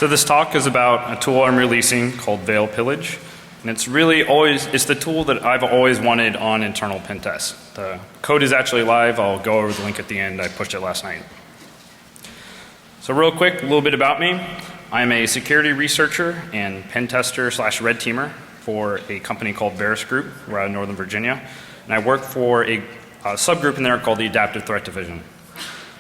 So this talk is about a tool I'm releasing called Veil-Pillage. And it's really it's the tool that I've always wanted on internal pen tests. The code is actually live. I'll go over the link at the end. I pushed it last night. So real quick, a little bit about me. I'm a security researcher and pen tester / red teamer for a company called VERIS Group. We're out of Northern Virginia. And I work for a subgroup in there called the Adaptive Threat Division.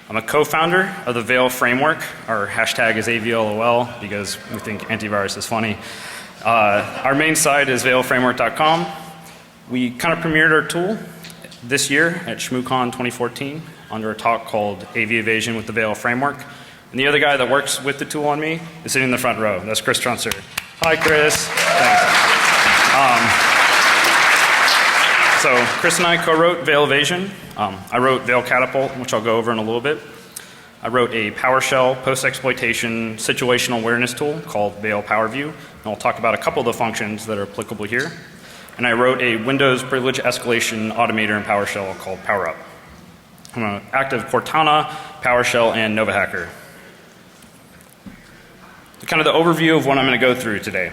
I'm a co-founder of the Veil framework. Our hashtag is AVLOL because we think antivirus is funny. Our main site is veilframework.com. We kind of premiered our tool this year at ShmooCon 2014 under a talk called Veil-Evasion with the Veil framework. And the other guy that works with the tool on me is sitting in the front row. That's Chris Trunster. Hi, Chris. Thanks. So Chris and I co-wrote Veil-Evasion. I wrote Veil-Catapult, which I'll go over in a little bit. I wrote a PowerShell post-exploitation situational awareness tool called Veil-PowerView. And I'll talk about a couple of the functions that are applicable here. And I wrote a Windows privilege escalation automator in PowerShell called PowerUp. I'm an active Cortana, PowerShell, and Nova hacker. So kind of the overview of what I'm going to go through today.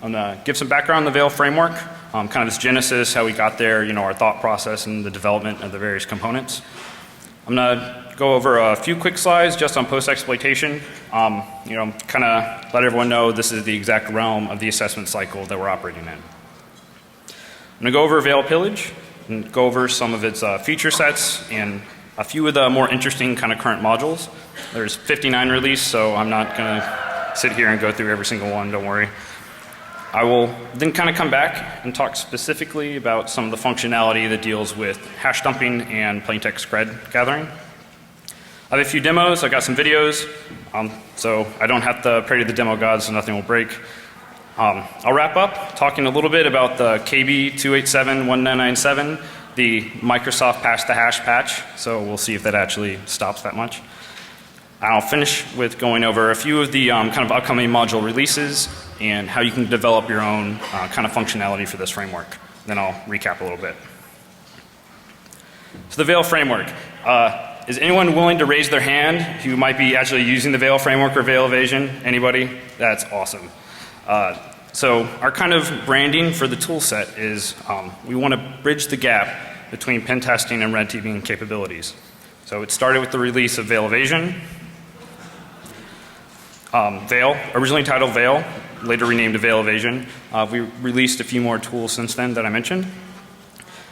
I'm going to give some background on the Veil framework, kind of this genesis, how we got there, our thought process and the development of the various components. I'm going to go over a few quick slides just on post-exploitation. Kind of let everyone know this is the exact realm of the assessment cycle that we're operating in. I'm going to go over Veil-Pillage and go over some of its feature sets and a few of the more interesting kind of current modules. There's 59 released, so I'm not going to sit here and go through every single one, don't worry. I will then kind of come back and talk specifically about some of the functionality that deals with hash dumping and plaintext cred gathering. I have a few demos. I got some videos, so I don't have to pray to the demo gods so nothing will break. I'll wrap up talking a little bit about the KB 287-1997, the Microsoft Pass the Hash patch, so we'll see if that actually stops that much. I'll finish with going over a few of the kind of upcoming module releases and how you can develop your own kind of functionality for this framework. Then I'll recap a little bit. So the Veil framework. Is anyone willing to raise their hand who might be actually using the Veil framework or Veil-Evasion? Anybody? That's awesome. So our kind of branding for the tool set is we want to bridge the gap between pen testing and red teaming capabilities. So it started with the release of Veil-Evasion. Veil, originally titled Veil, later renamed to Veil-Evasion. We released a few more tools since then that I mentioned.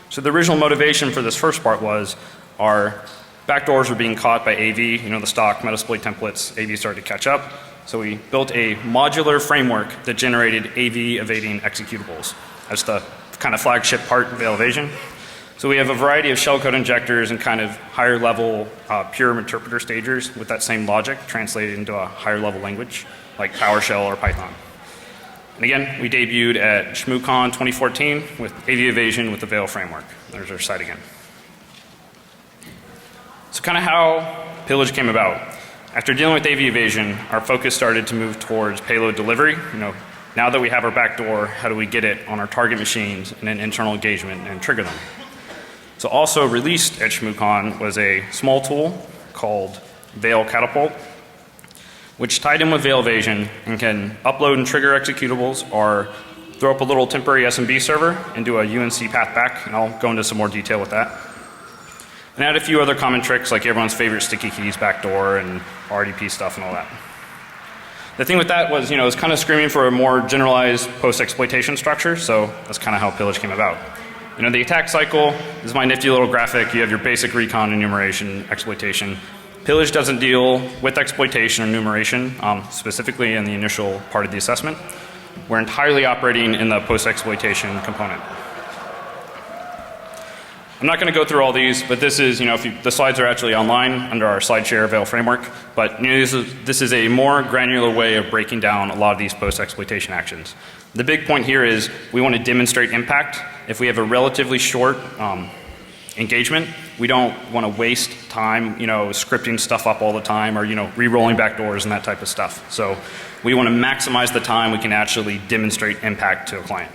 So the original motivation for this first part was our backdoors were being caught by AV, the stock Metasploit templates. AV started to catch up. So we built a modular framework that generated AV evading executables. That's the kind of flagship part of Veil-Evasion. So we have a variety of shellcode injectors and kind of higher level pure interpreter stagers with that same logic translated into a higher level language like PowerShell or Python. And again, we debuted at ShmooCon 2014 with Veil-Evasion with the Veil framework. There's our site again. So kind of how Pillage came about. After dealing with Veil-Evasion, our focus started to move towards payload delivery. Now that we have our backdoor, how do we get it on our target machines in an internal engagement and trigger them? So also released at ShmooCon was a small tool called Veil-Catapult, which tied in with Veil-Evasion and can upload and trigger executables or throw up a little temporary SMB server and do a UNC path back, and I'll go into some more detail with that. And add a few other common tricks like everyone's favorite sticky keys backdoor and RDP stuff and all that. The thing with that was, it was kind of screaming for a more generalized post-exploitation structure, so that's kind of how Pillage came about. The attack cycle is my nifty little graphic. You have your basic recon, enumeration, exploitation. Pillage doesn't deal with exploitation or enumeration, specifically in the initial part of the assessment. We're entirely operating in the post-exploitation component. I'm not going to go through all these, but this is, the slides are actually online under our SlideShare Veil framework. But this is a more granular way of breaking down a lot of these post-exploitation actions. The big point here is we want to demonstrate impact. If we have a relatively short engagement, we don't want to waste time, scripting stuff up all the time or, re-rolling backdoors and that type of stuff. So we want to maximize the time we can actually demonstrate impact to a client.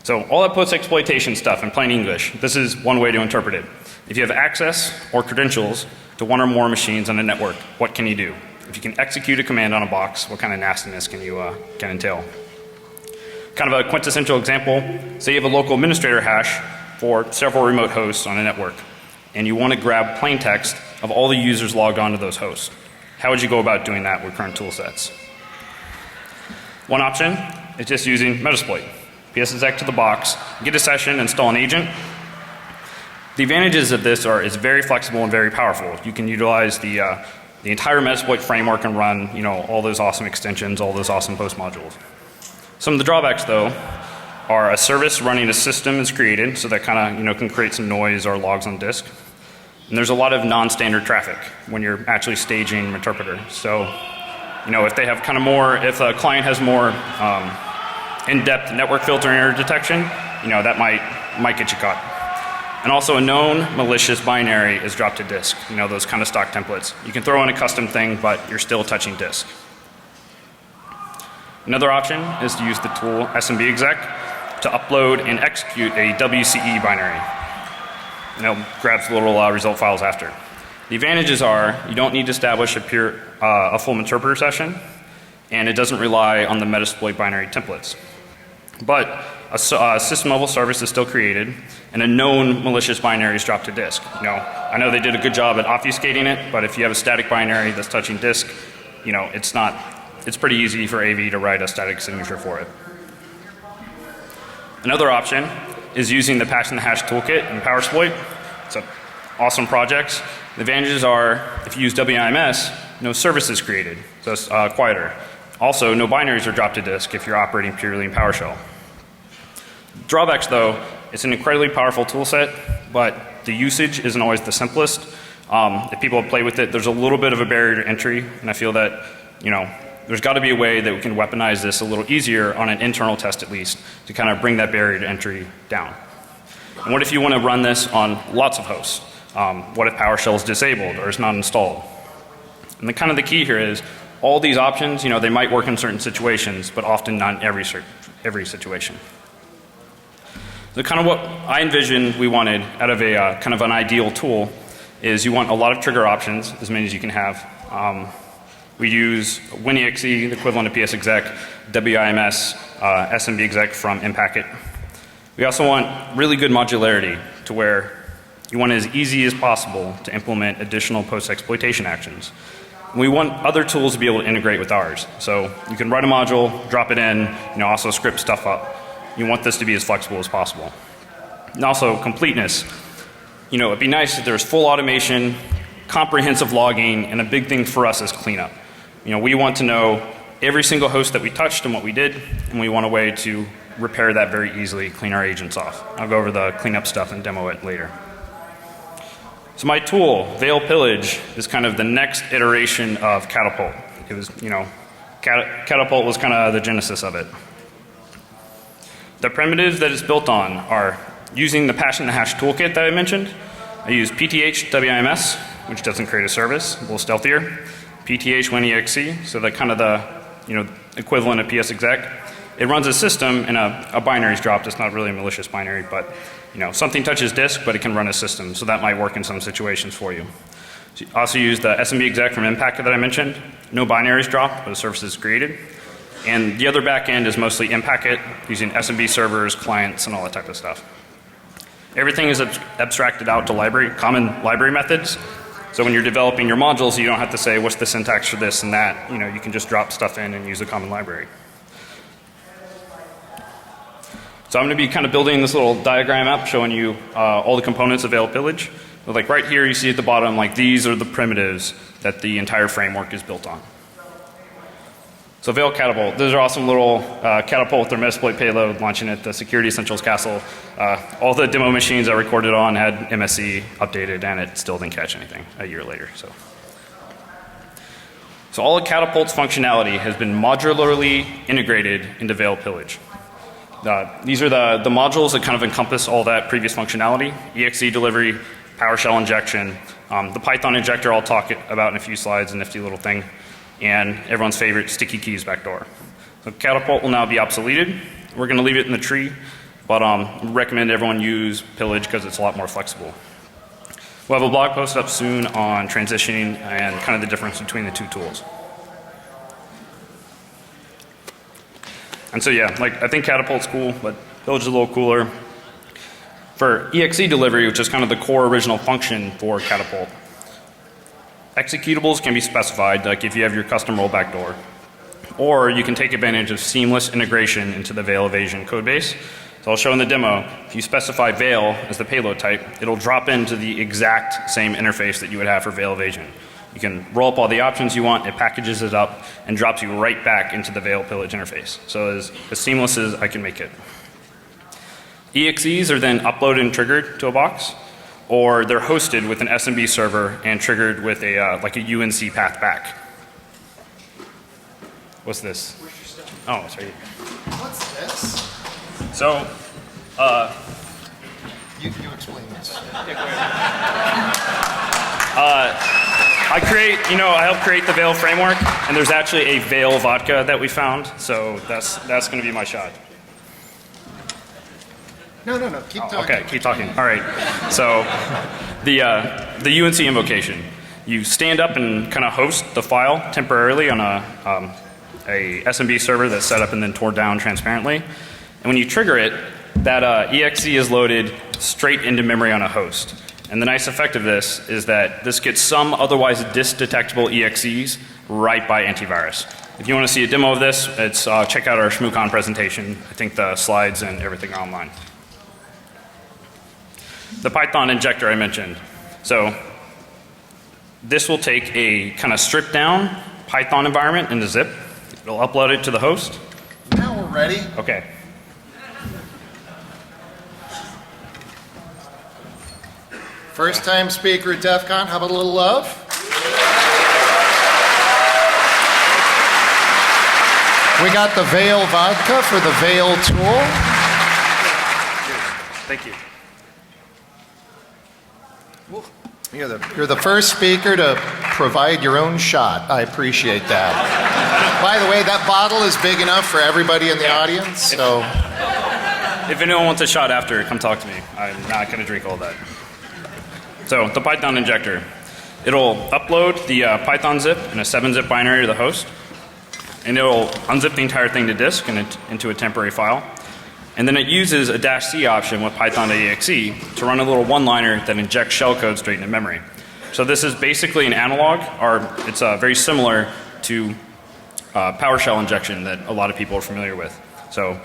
So all that post-exploitation stuff in plain English, this is one way to interpret it. If you have access or credentials to one or more machines on a network, what can you do? if you can execute a command on a box, what kind of nastiness can entail? Kind of a quintessential example, say you have a local administrator hash for several remote hosts on a network, and you want to grab plain text of all the users logged onto those hosts. How would you go about doing that with current tool sets? One option is just using Metasploit. PSExec to the box, get a session, install an agent. The advantages of this are it's very flexible and very powerful. You can utilize the entire Metasploit framework and run, all those awesome extensions, all those awesome post modules. Some of the drawbacks, though, are a service running a system is created, so that kind of, can create some noise or logs on disk. And there's a lot of non-standard traffic when you're actually staging an interpreter. So, if they have kind of more, if a client has more in-depth network filtering or detection, that might get you caught. And also a known malicious binary is dropped to disk, those kind of stock templates. You can throw in a custom thing, but you're still touching disk. Another option is to use the tool SMBexec to upload and execute a WCE binary. And it grabs the little result files after. The advantages are you don't need to establish a full interpreter session, and it doesn't rely on the Metasploit binary templates. But a system level service is still created, and a known malicious binary is dropped to disk. I know they did a good job at obfuscating it, but if you have a static binary that's touching disk, it's pretty easy for AV to write a static signature for it. Another option is using the patch and the hash toolkit in PowerSploit. It's an awesome project. The advantages are if you use WIMS, no service is created, so it's quieter. Also, no binaries are dropped to disk if you're operating purely in PowerShell. Drawbacks, though, it's an incredibly powerful tool set, but the usage isn't always the simplest. If people play with it, there's a little bit of a barrier to entry, and I feel that, there's got to be a way that we can weaponize this a little easier on an internal test at least to kind of bring that barrier to entry down. And what if you want to run this on lots of hosts? What if PowerShell is disabled or is not installed? And the key here is all these options, they might work in certain situations, but often not in every situation. So kind of what I envisioned we wanted out of a kind of an ideal tool is you want a lot of trigger options, as many as you can have. We use WinExe, the equivalent of PSExec, WIMS, SMBexec from Impacket. We also want really good modularity to where you want it as easy as possible to implement additional post-exploitation actions. We want other tools to be able to integrate with ours. So you can write a module, drop it in, also script stuff up. You want this to be as flexible as possible. And also completeness. It'd be nice if there's full automation, comprehensive logging, and a big thing for us is cleanup. We want to know every single host that we touched and what we did, and we want a way to repair that very easily, clean our agents off. I'll go over the cleanup stuff and demo it later. So my tool, Veil-Pillage, is kind of the next iteration of Catapult. It was, Catapult was kind of the genesis of it. The primitives that it's built on are using the patch and the hash toolkit that I mentioned. I use PTH WIMS, which doesn't create a service, a little stealthier. PTH WinExe, so that kind of the equivalent of PSExec. It runs a system and a binary is dropped. It's not really a malicious binary, but something touches disk, but it can run a system, so that might work in some situations for you. So you also use the SMBexec from Impacket that I mentioned. No binaries dropped, but a service is created. And the other back end is mostly Impacket, using SMB servers, clients, and all that type of stuff. Everything is abstracted out to common library methods. So when you're developing your modules, you don't have to say, what's the syntax for this and that. You can just drop stuff in and use a common library. So I'm going to be kind of building this little diagram up showing you all the components of Veil-Pillage. So like right here, you see at the bottom, these are the primitives that the entire framework is built on. So Veil-Catapult, those are awesome little catapult with their Metasploit payload launching at the Security Essentials Castle. All the demo machines I recorded on had MSC updated, and it still didn't catch anything a year later. So all of Catapult's functionality has been modularly integrated into Veil-Pillage. These are the modules that kind of encompass all that previous functionality: exe delivery, PowerShell injection, the Python injector I'll talk about in a few slides, a nifty little thing, and everyone's favorite sticky keys backdoor. So Catapult will now be obsoleted. We're going to leave it in the tree, but recommend everyone use Pillage because it's a lot more flexible. We'll have a blog post up soon on transitioning and kind of the difference between the two tools. And so yeah, like I think Catapult's cool, but Pillage is a little cooler. For exe delivery, which is kind of the core original function for Catapult, executables can be specified, like if you have your custom rollback door. Or you can take advantage of seamless integration into the Veil-Evasion codebase. So I'll show in the demo, if you specify Veil as the payload type, it'll drop into the exact same interface that you would have for Veil-Evasion. You can roll up all the options you want, it packages it up, and drops you right back into the Veil-Pillage interface. So as seamless as I can make it. EXEs are then uploaded and triggered to a box, or they're hosted with an SMB server and triggered with a like a UNC path back. What's this? Oh, it's right here. What's this? So, You explain this. I helped create the Veil framework, and there's actually a Veil vodka that we found, so that's going to be my shot. No. Keep talking. Okay, keep talking. All right. So, the UNC invocation, you stand up and kind of host the file temporarily on a SMB server that's set up and then torn down transparently. And when you trigger it, that exe is loaded straight into memory on a host. And the nice effect of this is that this gets some otherwise disk detectable exes right by antivirus. If you want to see a demo of this, it's check out our ShmooCon presentation. I think the slides and everything are online. The Python injector I mentioned. So this will take a kind of stripped down Python environment into zip. It'll upload it to the host. Now we're ready. Okay. First time speaker at DEF CON. How about a little love? We got the Veil vodka for the Veil tool. Thank you. You're the first speaker to provide your own shot. I appreciate that. By the way, that bottle is big enough for everybody in the audience. So, if anyone wants a shot after, come talk to me. I'm not going to drink all that. So the Python injector, it'll upload the Python zip in a 7-zip binary to the host, and it'll unzip the entire thing to disk and into a temporary file. And then it uses a -c option with python.exe to run a little one-liner that injects shellcode straight into memory. So this is basically an analog, or it's very similar to PowerShell injection that a lot of people are familiar with. So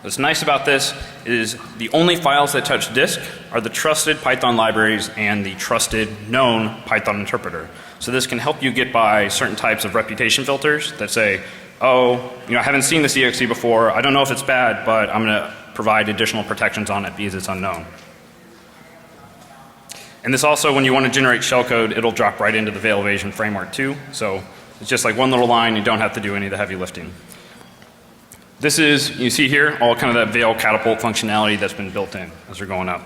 what's nice about this is the only files that touch disk are the trusted Python libraries and the trusted known Python interpreter. So this can help you get by certain types of reputation filters that say, oh, I haven't seen this exe before, I don't know if it's bad, but I'm going to provide additional protections on it because it's unknown. And this also, when you want to generate shellcode, it'll drop right into the Veil-Evasion framework too. So it's just like one little line, you don't have to do any of the heavy lifting. This is, you see here, all kind of that Veil-Catapult functionality that's been built in as we're going up.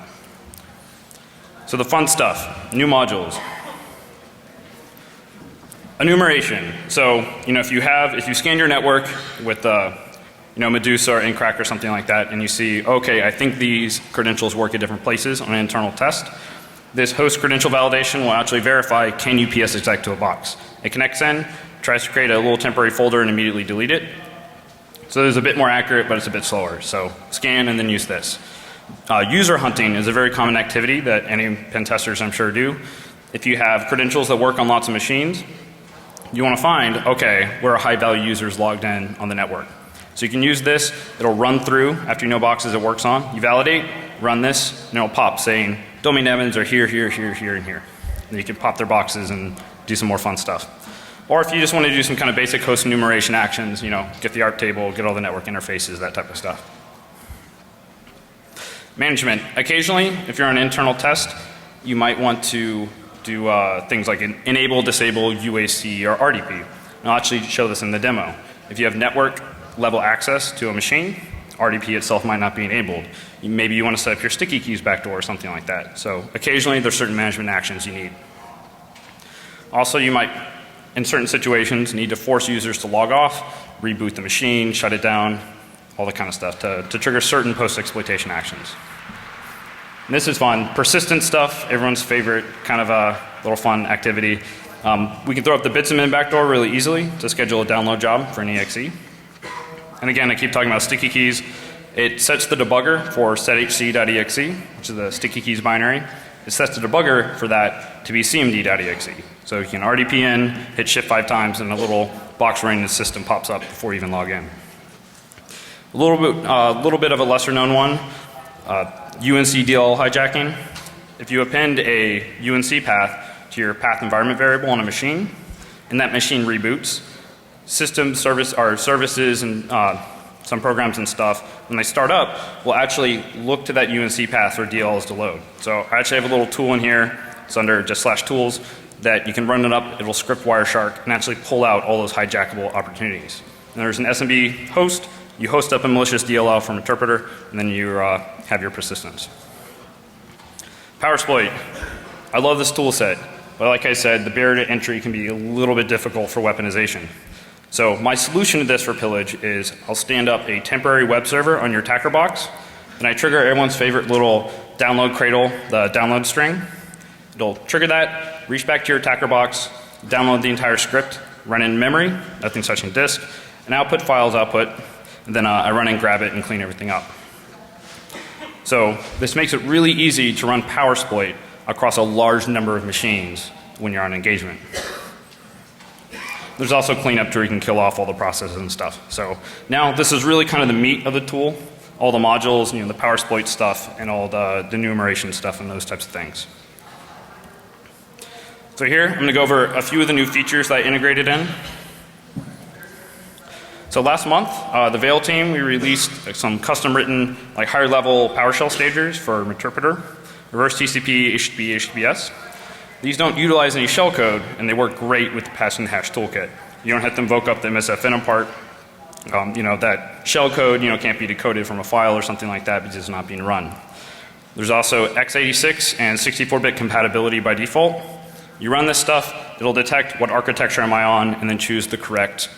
So the fun stuff, new modules. Enumeration. So, if you scan your network with Medusa or Encrack or something like that, and you see, okay, I think these credentials work at different places on an internal test, this host credential validation will actually verify, can you PS exec to a box? It connects in, tries to create a little temporary folder and immediately delete it. So it's a bit more accurate, but it's a bit slower. So scan and then use this. User hunting is a very common activity that any pen testers I'm sure do. If you have credentials that work on lots of machines, you want to find, okay, where are high value users logged in on the network. So you can use this, it'll run through after you know boxes it works on. You validate, run this, and it'll pop saying domain admins are here, here, here, here, and here. And you can pop their boxes and do some more fun stuff. Or if you just want to do some kind of basic host enumeration actions, get the ARP table, get all the network interfaces, that type of stuff. Management. Occasionally, if you're on an internal test, you might want to do things like enable, disable UAC or RDP. And I'll actually show this in the demo. If you have network level access to a machine, RDP itself might not be enabled. Maybe you want to set up your sticky keys backdoor or something like that. So occasionally there's certain management actions you need. Also you might, in certain situations, need to force users to log off, reboot the machine, shut it down, all that kind of stuff to trigger certain post-exploitation actions. And this is fun. Persistent stuff, everyone's favorite kind of a little fun activity. We can throw up the bits and min backdoor really easily to schedule a download job for an exe. And And again, I keep talking about sticky keys. It sets the debugger for sethc.exe, which is the sticky keys binary. It sets the debugger for that to be cmd.exe. So you can RDP in, hit shift 5 times, and a little box running the system pops up before you even log in. A little bit of a lesser known one, UNC DLL hijacking. If you append a UNC path to your path environment variable on a machine, and that machine reboots, services and some programs and stuff, when they start up, will actually look to that UNC path for DLLs to load. So I actually have a little tool in here, it's under just /tools, that you can run it up, it'll script Wireshark and actually pull out all those hijackable opportunities. And there's an SMB host, you host up a malicious DLL from interpreter, and then you have your persistence. PowerSploit. I love this tool set, but like I said, the barrier to entry can be a little bit difficult for weaponization. So my solution to this for pillage is I'll stand up a temporary web server on your attacker box, and I trigger everyone's favorite little download cradle, the download string. It'll trigger that, reach back to your attacker box, download the entire script, run in memory, nothing's touching disk, and output files output, and then I run and grab it and clean everything up. So this makes it really easy to run PowerSploit across a large number of machines when you're on engagement. There's also cleanup to where you can kill off all the processes and stuff. So now this is really kind of the meat of the tool, all the modules, the PowerSploit stuff, and all the enumeration stuff and those types of things. So here, I'm going to go over a few of the new features that I integrated in. So last month, the Veil team, we released some custom written, like higher level PowerShell stagers for interpreter, reverse TCP, HTTP, HTTPS. These don't utilize any shellcode, and they work great with the passing hash toolkit. You don't have to invoke up the MSFN part. That shellcode, can't be decoded from a file or something like that because it's not being run. There's also x86 and 64-bit compatibility by default. You run this stuff, it'll detect what architecture am I on, and then choose the correct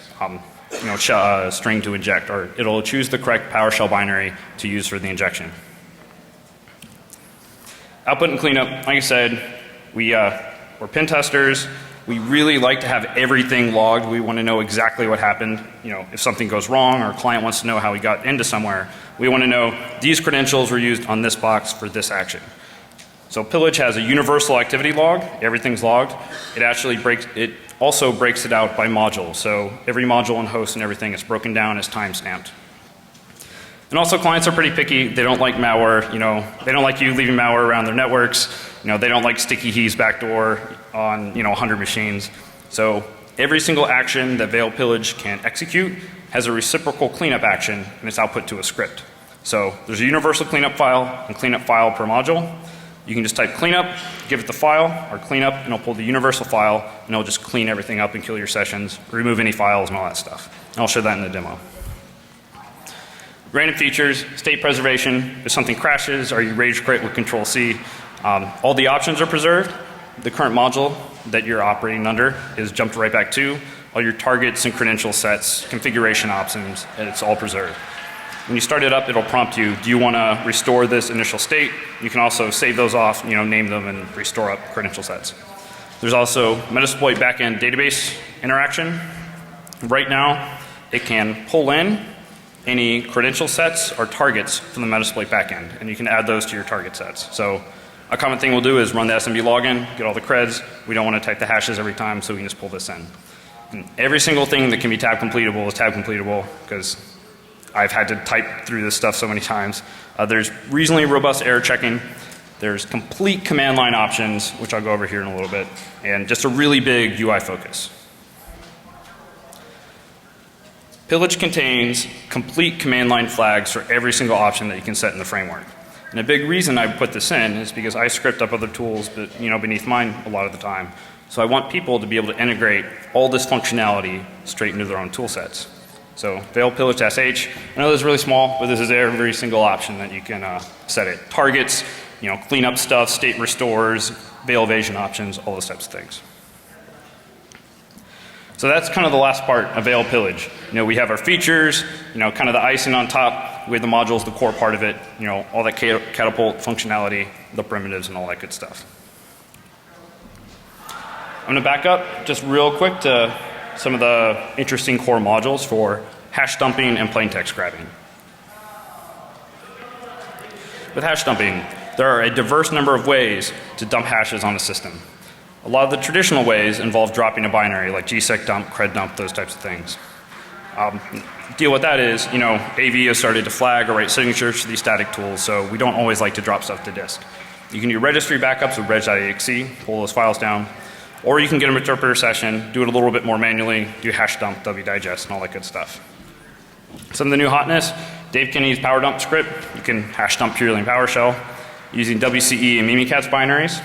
string to inject, or it'll choose the correct PowerShell binary to use for the injection. Output and cleanup, like I said, we're pen testers. We really like to have everything logged. We want to know exactly what happened. If something goes wrong or a client wants to know how we got into somewhere, we want to know these credentials were used on this box for this action. So Pillage has a universal activity log. Everything's logged. It also breaks it out by module. So every module and host and everything is broken down as time stamped. And also clients are pretty picky. They don't like malware. They don't like you leaving malware around their networks. They don't like sticky keys backdoor on 100 machines. So every single action that Veil-Pillage can execute has a reciprocal cleanup action, and it's output to a script. So there's a universal cleanup file and cleanup file per module. You can just type cleanup, give it the file, or cleanup, and it'll pull the universal file, and it'll just clean everything up and kill your sessions, remove any files and all that stuff. And I'll show that in the demo. Random features, state preservation. If something crashes or you rage quit with Control C, all the options are preserved. The current module that you're operating under is jumped right back to. All your targets and credential sets, configuration options, and it's all preserved. When you start it up, it'll prompt you, do you want to restore this initial state? You can also save those off, name them and restore up credential sets. There's also Metasploit backend database interaction. Right now, it can pull in any credential sets or targets from the Metasploit backend, and you can add those to your target sets. So a common thing we'll do is run the SMB login, get all the creds. We don't want to type the hashes every time, so we can just pull this in. And every single thing that can be tab completable is tab completable, because I've had to type through this stuff so many times. There's reasonably robust error checking. There's complete command line options, which I'll go over here in a little bit, and just a really big UI focus. Pillage contains complete command line flags for every single option that you can set in the framework. And a big reason I put this in is because I script up other tools beneath mine a lot of the time. So I want people to be able to integrate all this functionality straight into their own tool sets. So Veil-Pillage.sh, I know this is really small, but this is every single option that you can set it. Targets, clean up stuff, state restores, Veil-Evasion options, all those types of things. So that's kind of the last part of Veil-Pillage. We have our features, kind of the icing on top. We have the modules, the core part of it, all that catapult functionality, the primitives and all that good stuff. I'm going to back up just real quick to some of the interesting core modules for hash dumping, and plain text grabbing. With hash dumping, there are a diverse number of ways to dump hashes on a system. A lot of the traditional ways involve dropping a binary like gsec dump, cred dump, those types of things. Deal with that is, you know, AV has started to flag or write signatures to these static tools, so we don't always like to drop stuff to disk. You can do registry backups with reg.exe, pull those files down, or you can get an interpreter session, do it a little bit more manually, do hash dump, wdigest, and all that good stuff. Some of the new hotness, Dave Kinney's power dump script, you can hash dump purely in PowerShell using WCE and Mimikatz binaries.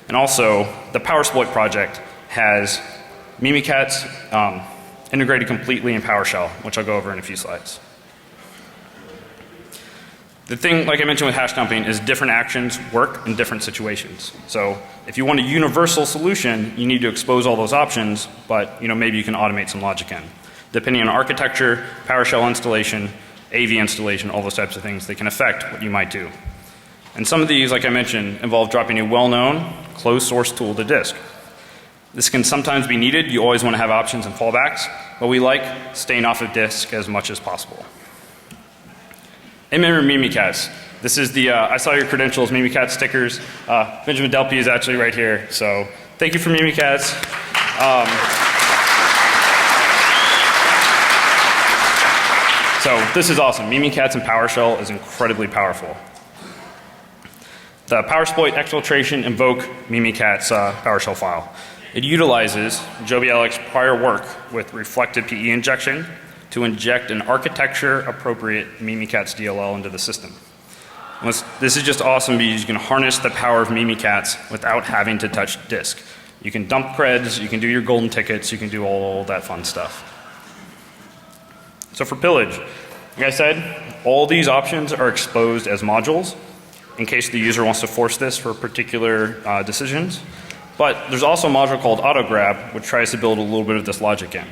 And also, the PowerSploit project has Mimikatz integrated completely in PowerShell, which I'll go over in a few slides. The thing, like I mentioned with hash dumping, is different actions work in different situations. So if you want a universal solution, you need to expose all those options, but you know, maybe you can automate some logic in. Depending on architecture, PowerShell installation, AV installation, all those types of things, they can affect what you might do. And some of these, like I mentioned, involve dropping a well-known closed source tool to disk. This can sometimes be needed. You always want to have options and fallbacks, but we like staying off of disk as much as possible. Remember Mimikatz. This is the, I saw your credentials, Mimikatz stickers. Benjamin Delpy is actually right here, so thank you for Mimikatz. So this is awesome. Mimikatz and PowerShell is incredibly powerful. The PowerSploit exfiltration invoke Mimikatz PowerShell file. It utilizes Joe Bielik's prior work with reflected PE injection to inject an architecture appropriate Mimikatz DLL into the system. This is just awesome because you can harness the power of Mimikatz without having to touch disk. You can dump creds, you can do your golden tickets, you can do all that fun stuff. So for pillage, like I said, all these options are exposed as modules in case the user wants to force this for particular decisions. But there's also a module called AutoGrab, which tries to build a little bit of this logic in.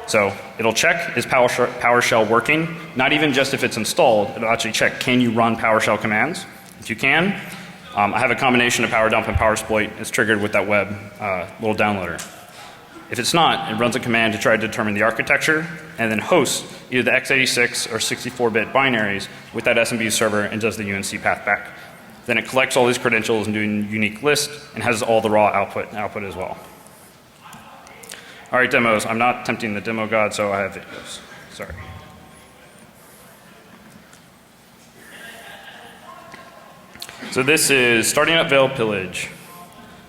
So it'll check, is PowerShell working? Not even just if it's installed, it'll actually check, can you run PowerShell commands? If you can, I have a combination of PowerDump and PowerSploit. It's triggered with that web little downloader. If it's not, it runs a command to try to determine the architecture and then hosts either the x86 or 64-bit binaries with that SMB server and does the UNC path back. Then it collects all these credentials and does a unique list and has all the raw output as well. All right, demos. I'm not tempting the demo god, so I have videos. Sorry. So this is starting up Veil-Pillage.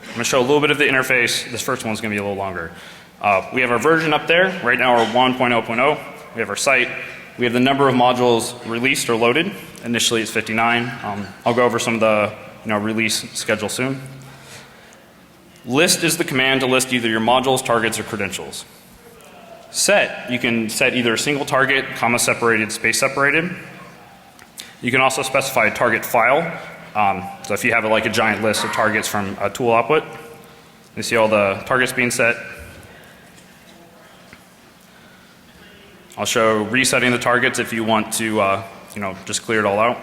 I'm going to show a little bit of the interface. This first one's going to be a little longer. We have our version up there. Right now we're 1.0.0. We have our site. We have the number of modules released or loaded. Initially it's 59. I'll go over some of the release schedule soon. List is the command to list either your modules, targets, or credentials. Set, you can set either a single target, comma separated, space separated. You can also specify a target file. So if you have like a giant list of targets from a tool output, you see all the targets being set. I'll show resetting the targets if you want to just clear it all out.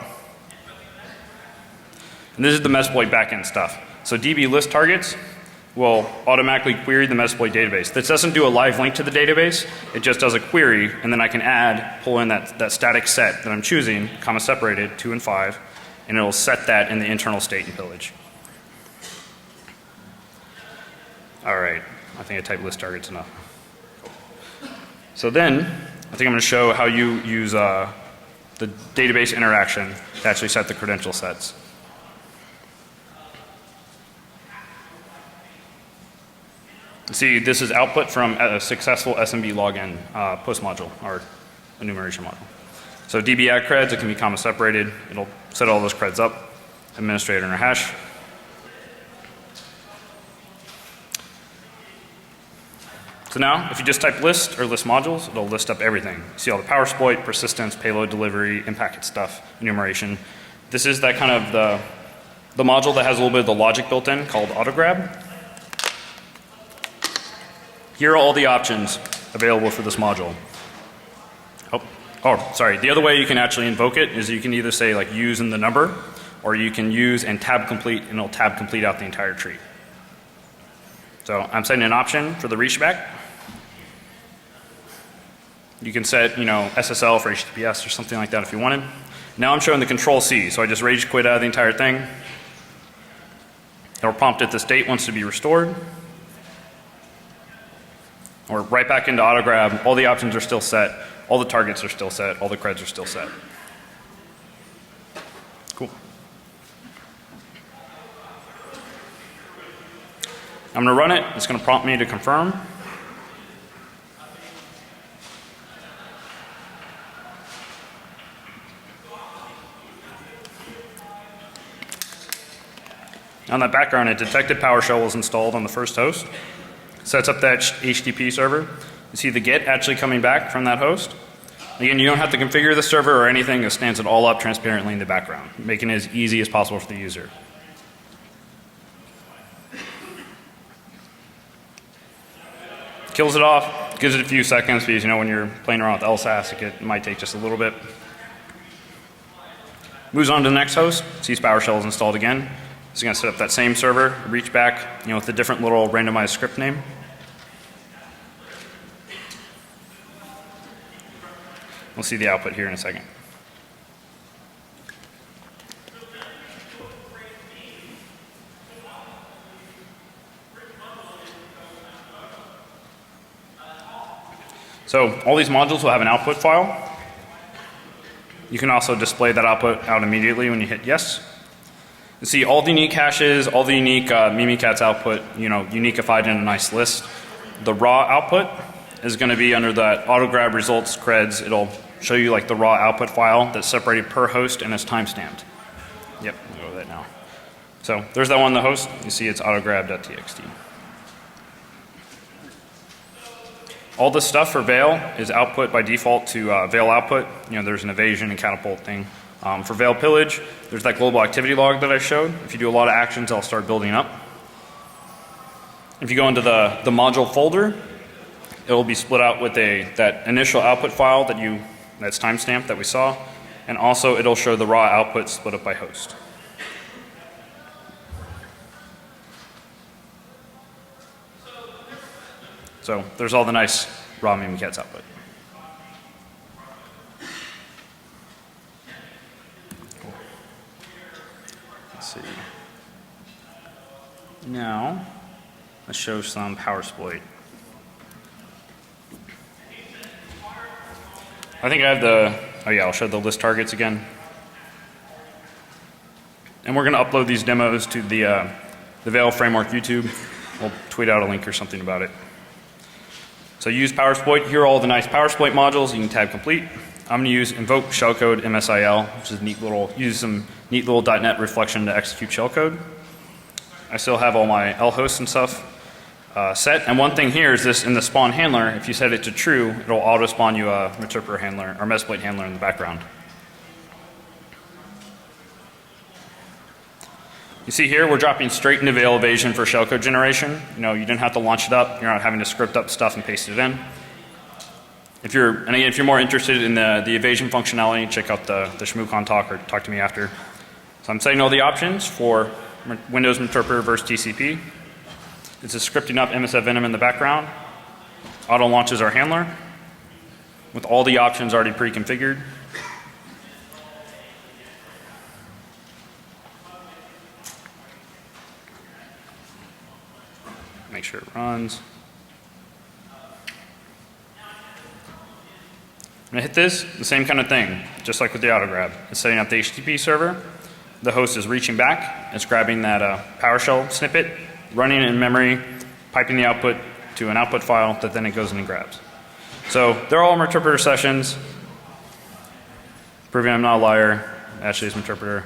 And this is the Metasploit backend stuff. So DB list targets will automatically query the Metasploit database. This doesn't do a live link to the database. It just does a query, and then I can pull in that static set that I'm choosing, comma separated, 2 and 5, and it'll set that in the internal state in Pillage. All right, I think I typed list targets enough. So then, I think I'm going to show how you use the database interaction to actually set the credential sets. See, this is output from a successful SMB login post module or enumeration module. So DB add creds, it can be comma separated. It'll set all those creds up. Administrator and a hash. So now, if you just type list or list modules, it'll list up everything. You see all the PowerSploit, persistence, payload delivery, in-packet stuff, enumeration. This is that kind of the module that has a little bit of the logic built in called AutoGrab. Here are all the options available for this module. Oh, sorry. The other way you can actually invoke it is you can either say like use in the number, or you can use and tab complete, and it'll tab complete out the entire tree. So I'm setting an option for the reach back. You can set, SSL for HTTPS or something like that if you wanted. Now I'm showing the control C, so I just rage quit out of the entire thing. It'll prompt if the state wants to be restored. Or right back into auto grab, all the options are still set, all the targets are still set, all the creds are still set. Cool. I'm going to run it, it's going to prompt me to confirm. On that background, it detected PowerShell was installed on the first host. Sets up that HTTP server. You see the GET actually coming back from that host. Again, you don't have to configure the server or anything. It stands it all up transparently in the background, making it as easy as possible for the user. Kills it off, gives it a few seconds because when you're playing around with LSASS, it might take just a little bit. Moves on to the next host, sees PowerShell is installed again. It's going to set up that same server, reach back, with a different little randomized script name. We'll see the output here in a second. So all these modules will have an output file. You can also display that output out immediately when you hit yes. You see all the unique hashes, all the unique Mimikatz output, uniqueified in a nice list. The raw output is going to be under that auto grab results creds. It'll show you like the raw output file that's separated per host and is timestamped. Yep, I'll go with that now. So there's that one on the host. You see it's autograb.txt. All this stuff for Veil is output by default to Veil output. There's an evasion and catapult thing. For Veil-Pillage, there's that global activity log that I showed. If you do a lot of actions, I'll start building up. If you go into the module folder, it will be split out with that initial output file that's timestamped that we saw, and also it'll show the raw output split up by host. So there's all the nice raw Mimikatz output. Let's see. Now, let's show some PowerSploit. I think I have I'll show the list targets again. And we're going to upload these demos to the Veil Framework YouTube. We'll tweet out a link or something about it. So use PowerSploit. Here are all the nice PowerSploit modules. You can tab complete. I'm going to use invoke shellcode MSIL, which is use some neat little .NET reflection to execute shellcode. I still have all my L hosts and stuff set. And one thing here is this in the spawn handler, if you set it to true, it'll auto spawn you a Meterpreter handler or Metasploit handler in the background. You see here, we're dropping straight into Veil-Evasion for shellcode generation. You didn't have to launch it up. You're not having to script up stuff and paste it in. If you're more interested in the evasion functionality, check out the ShmooCon talk or talk to me after. So I'm setting all the options for Windows Meterpreter versus TCP. It's a scripting up MSF Venom in the background. Auto launches our handler with all the options already pre-configured. Make sure it runs. I'm going to hit this, the same kind of thing, just like with the auto grab. It's setting up the HTTP server. The host is reaching back. It's grabbing that PowerShell snippet, running it in memory, piping the output to an output file that then it goes in and grabs. So they're all Meterpreter sessions, proving I'm not a liar. Actually, it's Meterpreter.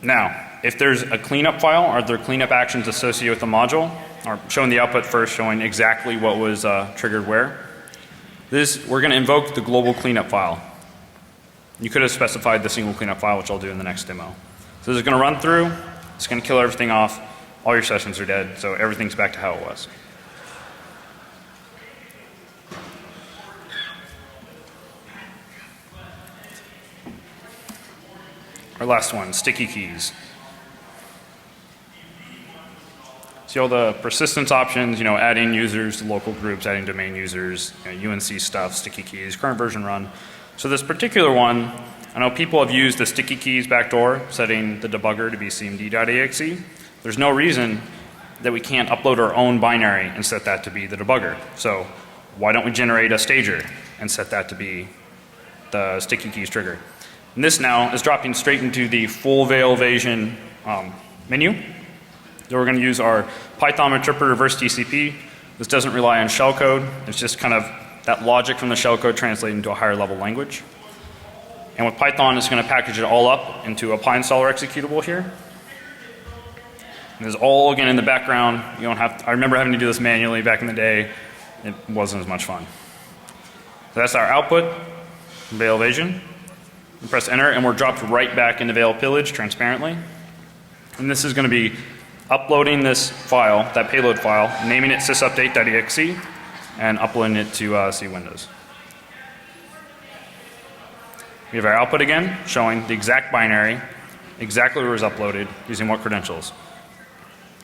Now, if there's a cleanup file, are there cleanup actions associated with the module? Or showing the output first, showing exactly what was triggered where. We're going to invoke the global cleanup file. You could have specified the single cleanup file, which I'll do in the next demo. So this is going to run through. It's going to kill everything off. All your sessions are dead, so everything's back to how it was. Our last one, sticky keys. See all the persistence options, adding users to local groups, adding domain users, UNC stuff, sticky keys, current version run. So this particular one, I know people have used the sticky keys backdoor, setting the debugger to be cmd.exe. There's no reason that we can't upload our own binary and set that to be the debugger. So why don't we generate a stager and set that to be the sticky keys trigger? And this now is dropping straight into the full Veil-Evasion menu. So we're going to use our Python interpreter versus TCP. This doesn't rely on shellcode. It's just kind of that logic from the shellcode translated into a higher level language. And with Python, it's going to package it all up into a PyInstaller executable here. And this is all again in the background. You don't have to, I remember having to do this manually back in the day. It wasn't as much fun. So that's our output from Veil-Evasion. We press enter and we're dropped right back into Veil-Pillage transparently. And this is going to be uploading this file, that payload file, naming it sysupdate.exe, and uploading it to C Windows. We have our output again, showing the exact binary, exactly where it was uploaded, using what credentials.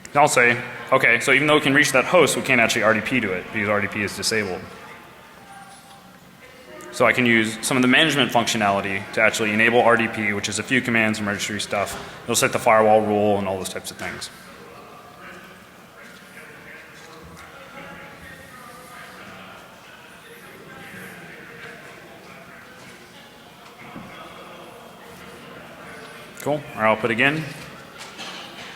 And I'll say, okay, so even though we can reach that host, we can't actually RDP to it, because RDP is disabled. So I can use some of the management functionality to actually enable RDP, which is a few commands and registry stuff. It'll set the firewall rule and all those types of things. Cool. Our output again.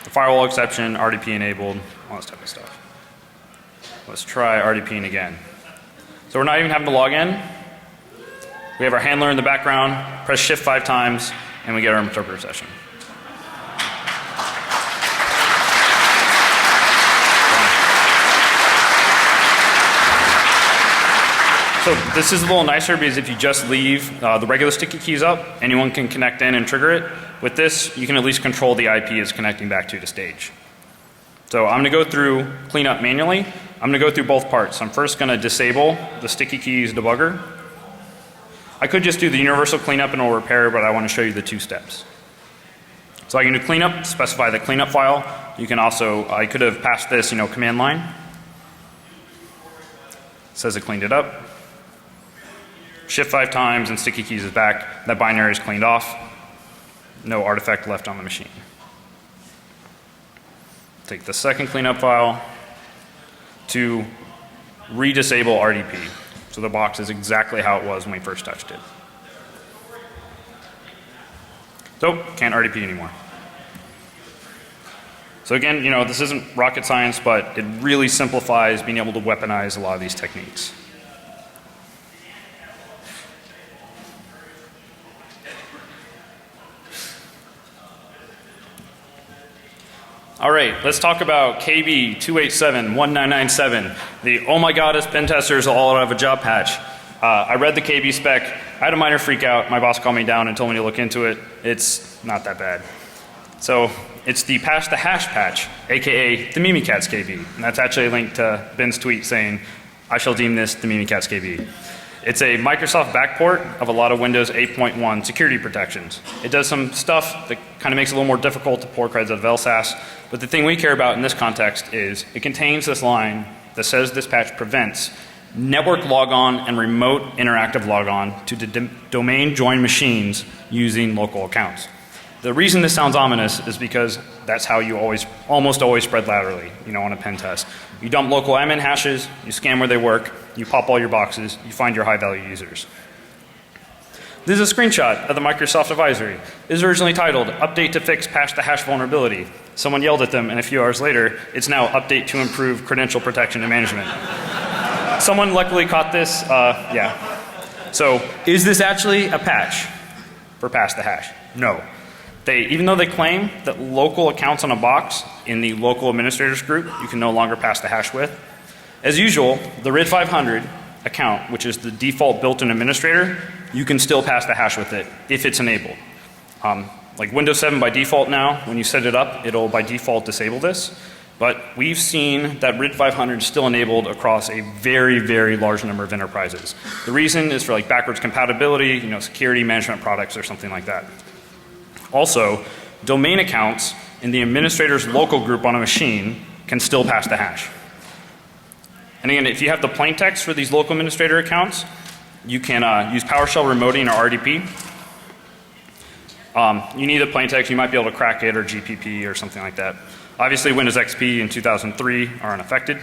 The firewall exception, RDP enabled, all this type of stuff. Let's try RDPing again. So we're not even having to log in. We have our handler in the background, press shift 5 times, and we get our interpreter session. So this is a little nicer because if you just leave the regular sticky keys up, anyone can connect in and trigger it. With this, you can at least control the IP it's connecting back to the stage. So I'm going to go through cleanup manually. I'm going to go through both parts. I'm first going to disable the sticky keys debugger. I could just do the universal cleanup and it'll repair, but I want to show you the 2 steps. So I can do cleanup, specify the cleanup file. You can also, I could have passed this, command line. It says it cleaned it up. Shift 5 times and sticky keys is back. That binary is cleaned off. No artifact left on the machine. Take the second cleanup file to re-disable RDP. So the box is exactly how it was when we first touched it. So can't RDP anymore. So again, this isn't rocket science, but it really simplifies being able to weaponize a lot of these techniques. All right, let's talk about KB 287-1997, the oh my god, us pen testers will all have a job patch. I read the KB spec. I had a minor freak out. My boss called me down and told me to look into it. It's not that bad. So it's the pass the hash patch, aka the Mimikatz KB. And that's actually a link to Ben's tweet saying, I shall deem this the Mimikatz KB. It's a Microsoft backport of a lot of Windows 8.1 security protections. It does some stuff that kind of makes it a little more difficult to pour creds out of LSASS. But the thing we care about in this context is it contains this line that says this patch prevents network logon and remote interactive logon to domain join machines using local accounts. The reason this sounds ominous is because that's how you almost always spread laterally, on a pen test. You dump local admin hashes, you scan where they work, you pop all your boxes, you find your high value users. This is a screenshot of the Microsoft advisory. It was originally titled, Update to fix patch the hash vulnerability. Someone yelled at them and a few hours later, it's now update to improve credential protection and management. Someone luckily caught this, yeah. So, is this actually a patch for pass the hash? No. Even though they claim that local accounts on a box in the local administrators group you can no longer pass the hash with, as usual, the RID 500 account, which is the default built-in administrator, you can still pass the hash with it if it's enabled. Like Windows 7 by default now, when you set it up, it'll by default disable this. But we've seen that RID 500 is still enabled across a very, very large number of enterprises. The reason is for backwards compatibility, security management products or something like that. Also, domain accounts in the administrator's local group on a machine can still pass the hash. And again, if you have the plain text for these local administrator accounts, you can use PowerShell remoting or RDP. You need the plain text, you might be able to crack it or GPP or something like that. Obviously Windows XP and 2003 are unaffected.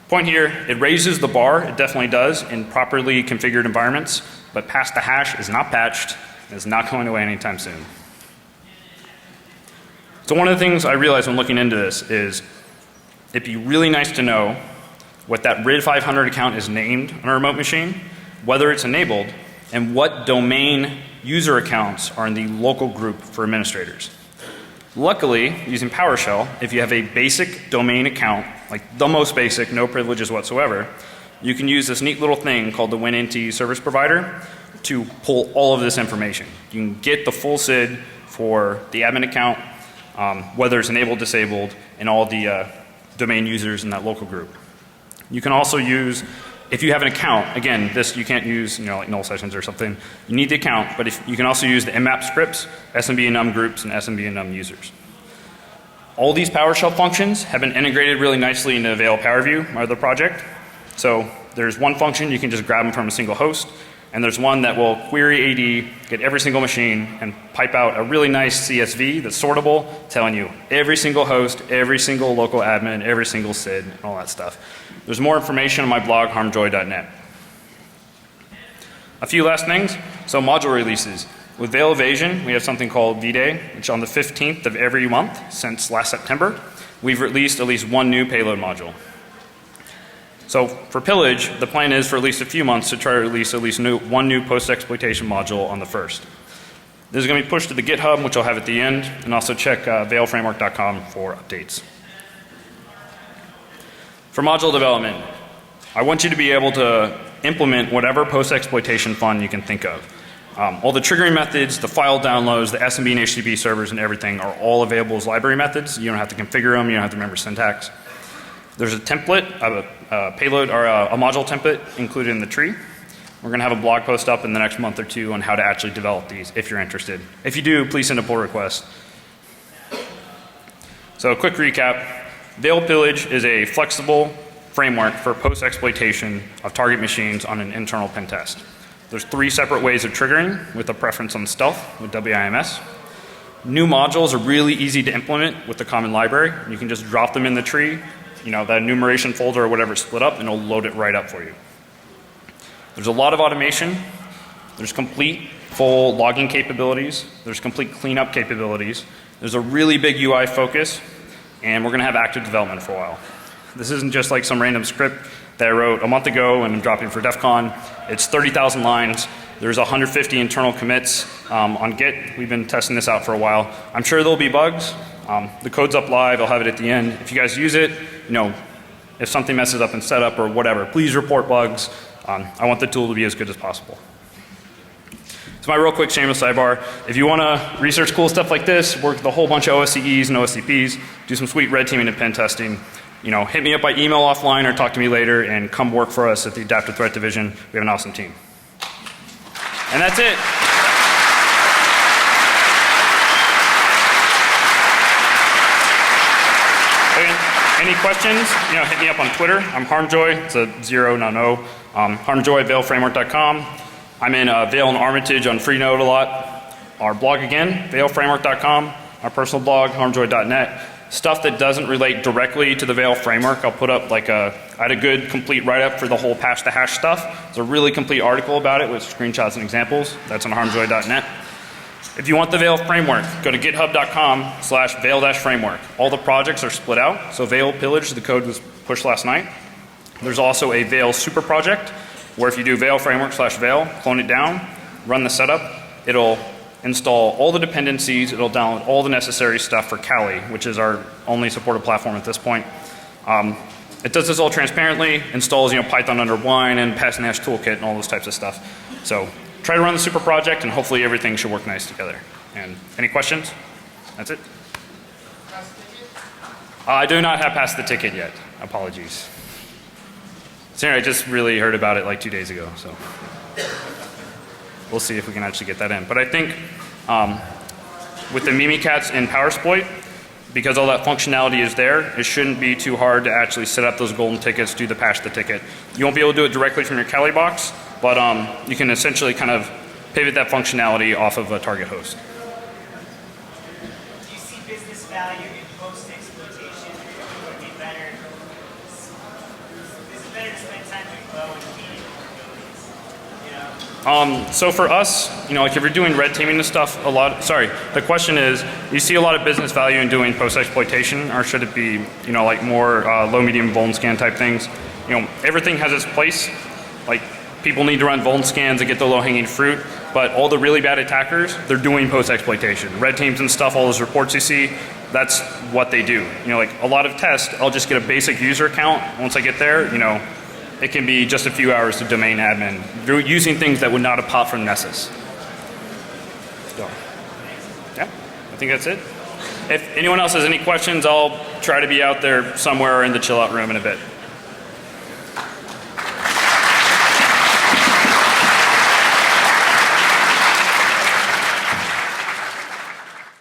Point here, it raises the bar, it definitely does, in properly configured environments, but pass the hash is not patched, and is not going away anytime soon. So one of the things I realized when looking into this is it'd be really nice to know what that RID 500 account is named on a remote machine, whether it's enabled, and what domain user accounts are in the local group for administrators. Luckily, using PowerShell, if you have a basic domain account, like the most basic, no privileges whatsoever, you can use this neat little thing called the WinNT service provider to pull all of this information. You can get the full SID for the admin account, whether it's enabled, disabled, and all the domain users in that local group. You can also use, if you have an account, again, this you can't use, like null sessions or something. You need the account, but if you can also use the mmap scripts, SMB and num groups, and SMB and num users. All these PowerShell functions have been integrated really nicely into Veil-PowerView, my other project. So there's one function, you can just grab them from a single host, and there's one that will query AD, get every single machine, and pipe out a really nice CSV that's sortable, telling you every single host, every single local admin, every single SID, and all that stuff. There's more information on my blog, harmjoy.net. A few last things. So module releases. With Veil-Evasion, we have something called V-Day, which on the 15th of every month since last September, we've released at least one new payload module. So for Pillage, the plan is for at least a few months to try to release at least one new post-exploitation module on the 1st. This is going to be pushed to the GitHub, which I'll have at the end, and also check veilframework.com for updates. For module development, I want you to be able to implement whatever post-exploitation fun you can think of. All the triggering methods, the file downloads, the SMB and HTTP servers and everything are all available as library methods. You don't have to configure them, you don't have to remember syntax. There's a template, a payload or a module template included in the tree. We're going to have a blog post up in the next month or two on how to actually develop these if you're interested. If you do, please send a pull request. So a quick recap. Veil-Pillage is a flexible framework for post-exploitation of target machines on an internal pen test. There's 3 separate ways of triggering with a preference on stealth with WIMS. New modules are really easy to implement with the common library. You can just drop them in the tree, that enumeration folder or whatever split up, and it'll load it right up for you. There's a lot of automation. There's complete full logging capabilities. There's complete cleanup capabilities. There's a really big UI focus. And we're going to have active development for a while. This isn't just like some random script that I wrote a month ago and I'm dropping for DEF CON. It's 30,000 lines. There's 150 internal commits on Git. We've been testing this out for a while. I'm sure there'll be bugs. The code's up live. I'll have it at the end. If you guys use it, if something messes up in setup or whatever, please report bugs. I want the tool to be as good as possible. So my real quick shameless sidebar, if you want to research cool stuff like this, work with a whole bunch of OSCEs and OSCPs, do some sweet red teaming and pen testing, hit me up by email offline or talk to me later and come work for us at the Adaptive Threat Division. We have an awesome team. And that's it. Any questions, hit me up on Twitter. I'm Harmjoy. It's a 0, not an O. Harmjoy at veilframework.com. I'm in Veil and Armitage on Freenode a lot. Our blog again, veilframework.com. Our personal blog, harmjoy.net. Stuff that doesn't relate directly to the Veil framework, I'll put up I had a good complete write-up for the whole patch to hash stuff. There's a really complete article about it with screenshots and examples. That's on harmjoy.net. If you want the Veil framework, go to github.com/veil-framework. All the projects are split out. So Veil-Pillage, the code was pushed last night. There's also a Veil super project, where if you do Veil framework/Veil, clone it down, run the setup, it'll install all the dependencies, it'll download all the necessary stuff for Kali, which is our only supported platform at this point. It does this all transparently, installs Python under wine and passing hash toolkit and all those types of stuff. So try to run the super project and hopefully everything should work nice together. And any questions? That's it. I do not have passed the ticket yet. Apologies. So anyway, I just really heard about it like 2 days ago, so we'll see if we can actually get that in. But I think with the Mimikatz and PowerSploit, because all that functionality is there, it shouldn't be too hard to actually set up those golden tickets, do the patch the ticket. You won't be able to do it directly from your Kali box, but you can essentially kind of pivot that functionality off of a target host. Do you see business value in post-exploitation? Would it be better? Is it better to spend time doing low and medium vulnerabilities? So for us, like if you're doing red teaming and stuff, the question is, you see a lot of business value in doing post-exploitation, or should it be, like more low, medium, vuln scan type things? Everything has its place. Like people need to run vuln scans to get the low-hanging fruit, but all the really bad attackers, they're doing post-exploitation. Red teams and stuff, all those reports you see, that's what they do. Like a lot of tests, I'll just get a basic user account. Once I get there, it can be just a few hours to domain admin, using things that would not have popped from Nessus. So, yeah, I think that's it. If anyone else has any questions, I'll try to be out there somewhere in the chill out room in a bit.